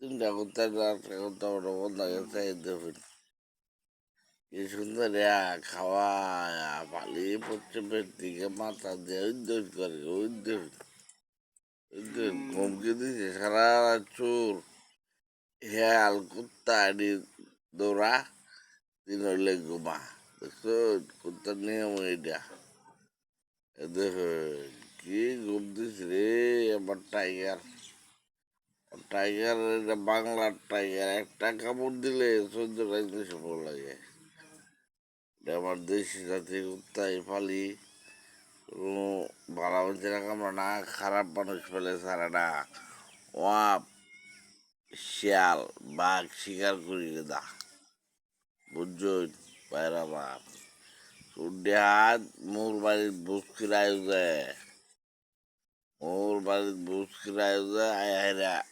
তিনটা কুত্তা চারটা কুত্তা ওটা বন্ধ গেছে দেখুন কি সুন্দর খাওয়া পালি পশ্চিমের দিকে মাথা দিয়ে উদ্যোগ করে উদ্যোগ উদ্যোগ ঘুমকে দিছে সারা রাত চোর হেয়াল কুত্তা আনি দৌড়া দিন হইলে ঘুমা দেখছো কুত্তার নিয়ম এইটা দেখুন কি ঘুম দিস রে আমার টাইগার টাইগার এটা বাংলার টাইগার একটা কামড় দিলে 14টা ইংলিশে ভালো লাগে এটা আমার দেশি জাতি কুত্তাই পালি কোনো ভালো মানুষেরা কামড়া না খারাপ মানুষ ফেলে সারা না ওয়াপ শিয়াল বাঘ শিকার করি দা বুঝছো পায়রা বাপ সূর্যে হাত মোর বাড়ির বুসকির আয়োজে মোর বাড়ির বুসকির আয়োজে আয় হায়রা